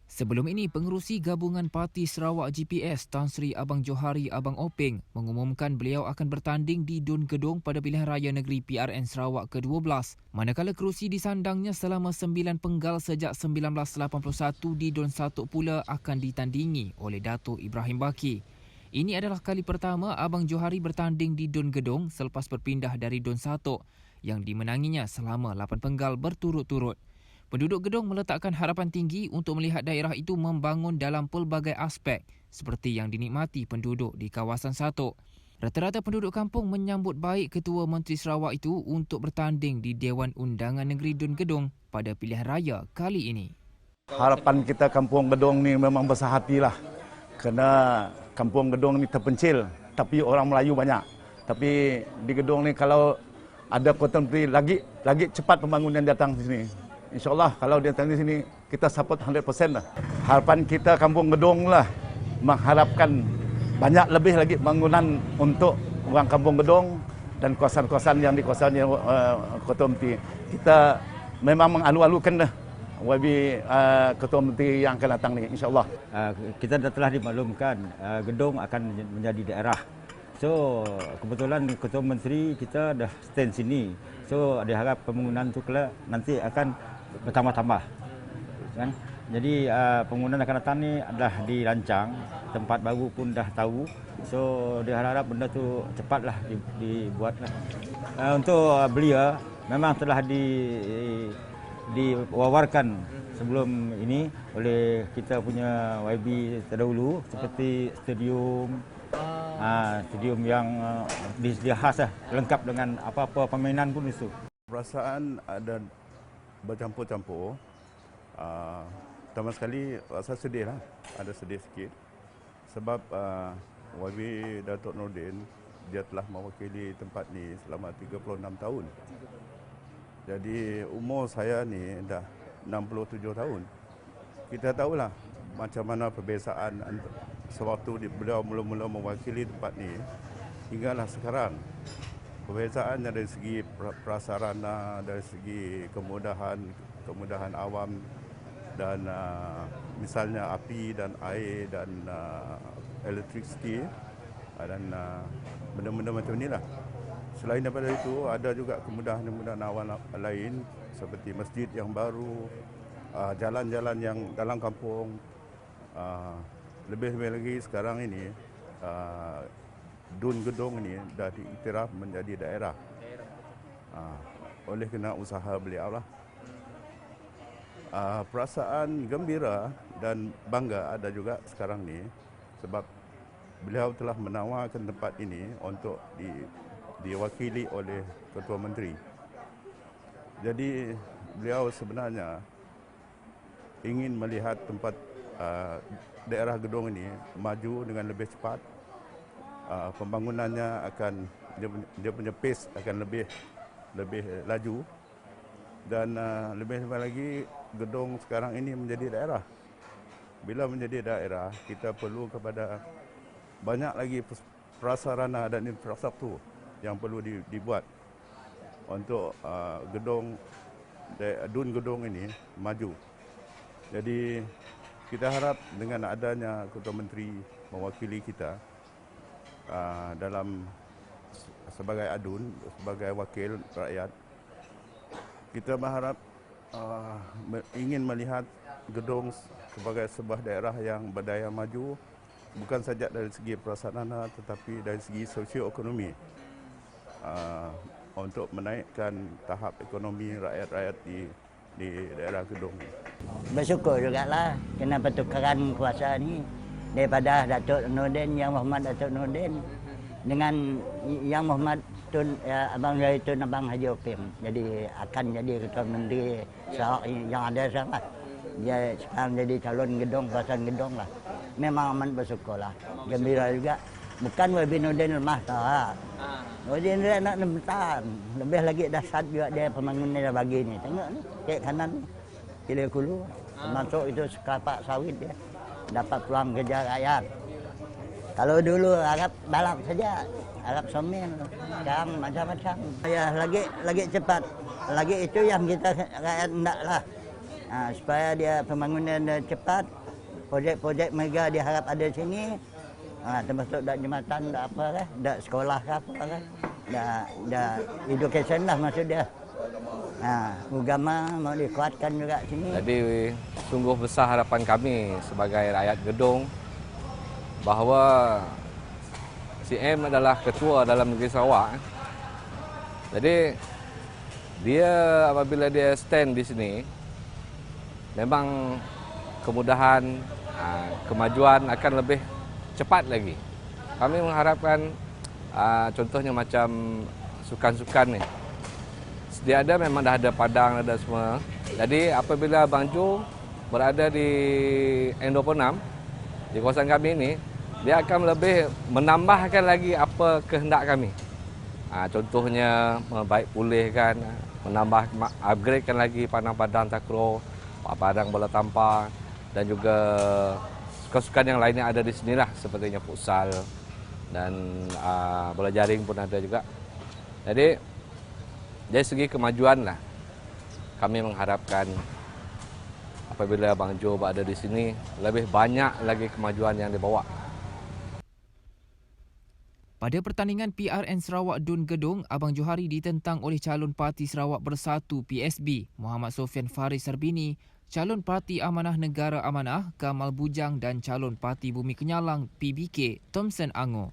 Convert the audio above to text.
Sebelum ini, Pengerusi Gabungan Parti Sarawak GPS Tan Sri Abang Johari Abang Openg mengumumkan beliau akan bertanding di Dun Gedong pada pilihan raya negeri PRN Sarawak ke-12, manakala kerusi disandangnya selama 9 penggal sejak 1981 di Dun 1 pula akan ditandingi oleh Datuk Ibrahim Baki. Ini adalah kali pertama Abang Johari bertanding di Dun Gedong selepas berpindah dari Dun 1 yang dimenanginya selama 8 penggal berturut-turut. Penduduk Gedong meletakkan harapan tinggi untuk melihat daerah itu membangun dalam pelbagai aspek seperti yang dinikmati penduduk di kawasan 1. Rata-rata penduduk kampung menyambut baik Ketua Menteri Sarawak itu untuk bertanding di Dewan Undangan Negeri Dun Gedong pada pilihan raya kali ini. Harapan kita Kampung Gedong ni memang besar hatilah. Kerana Kampung Gedong ni terpencil tapi orang Melayu banyak. Tapi di Gedong ni kalau ada Kota Menteri lagi cepat pembangunan datang di sini. InsyaAllah kalau dia datang di sini, kita support 100% lah. Harapan kita Kampung Gedong lah mengharapkan banyak lebih lagi bangunan untuk orang Kampung Gedong dan kawasan-kawasan yang dikuasai Kota Menteri. Kita memang mengalu-alukan dah YB Ketua Menteri yang akan datang ni, insyaAllah. Kita telah dimaklumkan Gedong akan menjadi daerah. So, kebetulan Ketua Menteri kita dah stand sini. So, diharap pembangunan tu nanti akan bertambah-tambah. Kan? Jadi, pembangunan akan datang ni dah dirancang. Tempat baru pun dah tahu. So, diharap benda tu cepatlah dibuatlah. Untuk belia, memang telah diwawarkan sebelum ini oleh kita punya YB terdahulu seperti stadium yang disediakan khas lah, lengkap dengan apa-apa permainan pun itu. Perasaan ada bercampur-campur. Pertama sekali rasa sedih lah, ada sedih sikit sebab YB Datuk Nordin dia telah mewakili tempat ni selama 36 tahun. Jadi umur saya ni dah 67 tahun. Kita tahulah macam mana perbezaan sewaktu beliau mula-mula mewakili tempat ni hinggalah sekarang. Perbezaannya dari segi prasarana, dari segi kemudahan awam dan misalnya api dan air dan electricity dan benda-benda macam inilah. Selain daripada itu, ada juga kemudahan-kemudahan awam lain seperti masjid yang baru, jalan-jalan yang dalam kampung. Lebih-lebih lagi sekarang ini, Dun Gedong ini dah diiktiraf menjadi daerah oleh kena usaha beliau lah. Perasaan gembira dan bangga ada juga sekarang ni sebab beliau telah menawarkan tempat ini untuk diwakili oleh Ketua Menteri. Jadi beliau sebenarnya ingin melihat tempat daerah Gedong ini maju dengan lebih cepat. Pembangunannya akan dia punya pace akan lebih laju dan lebih lagi Gedong sekarang ini menjadi daerah. Bila menjadi daerah, kita perlu kepada banyak lagi prasarana dan infrastruktur yang perlu dibuat untuk Dun Gedong ini maju. Jadi kita harap dengan adanya Ketua Menteri mewakili kita dalam sebagai adun, sebagai wakil rakyat, kita berharap ingin melihat Gedong sebagai sebuah daerah yang berdaya maju, bukan saja dari segi prasarana tetapi dari segi sosioekonomi, untuk menaikkan tahap ekonomi rakyat-rakyat di daerah Gedong. Bersyukur jugalah kena pertukaran kuasa ni daripada Datuk Nordin, Yang Muhammad Datuk Nordin dengan Yang Muhammad Abang Johari Tun Abang Haji Openg. Jadi akan jadi Ketua Menteri Sarawak yang ada sekarang. Dia sekarang jadi calon Gedong, kawasan Gedong lah. Memang amat bersyukur lah. Gembira juga. Bukan YB Nordin lemah tak. YB Nordin nak nemtan. Lebih lagi dahsyat juga dia pembangunan dia bagi ni. Tengok ni, kek kanan ni. Hilir Kulu. Termasuk itu sekapak sawit dia. Dapat peluang kerja rakyat. Kalau dulu Arab balap saja, Arab somen. Sekarang macam-macam. Ya, lagi cepat. Lagi itu yang kita rakyat hendaklah. supaya dia pembangunan dia cepat. Projek-projek mega dia harap ada sini. Termasuk dak jembatan, dak apa kan, dak sekolah ke apa kan. Dak education lah maksud dia. Agama mau dikuatkan juga sini. Jadi sungguh besar harapan kami sebagai rakyat Gedong bahawa CM adalah ketua dalam negeri Sarawak. Jadi dia apabila dia stand di sini memang kemudahan, kemajuan akan lebih cepat lagi. Kami mengharapkan contohnya macam sukan-sukan ni. Sedia ada memang dah ada padang, ada semua. Jadi apabila Abang Jo berada di N26, di kawasan kami ini, dia akan lebih menambahkan lagi apa kehendak kami. Contohnya membaik pulihkan, menambah upgradekan lagi padang-padang takraw, padang bola tampar dan juga sukan-sukan yang lainnya ada di sinilah sepertinya futsal dan bola jaring pun ada juga. Jadi dari segi kemajuan lah, kami mengharapkan apabila Abang Jo berada di sini, lebih banyak lagi kemajuan yang dibawa. Pada pertandingan PRN Sarawak Dun Gedong, Abang Johari ditentang oleh calon Parti Sarawak Bersatu PSB, Muhammad Sofian Faris Sarbini, calon Parti Amanah Negara Amanah, Kamal Bujang dan calon Parti Bumi Kenyalang PBK, Thomson Ango.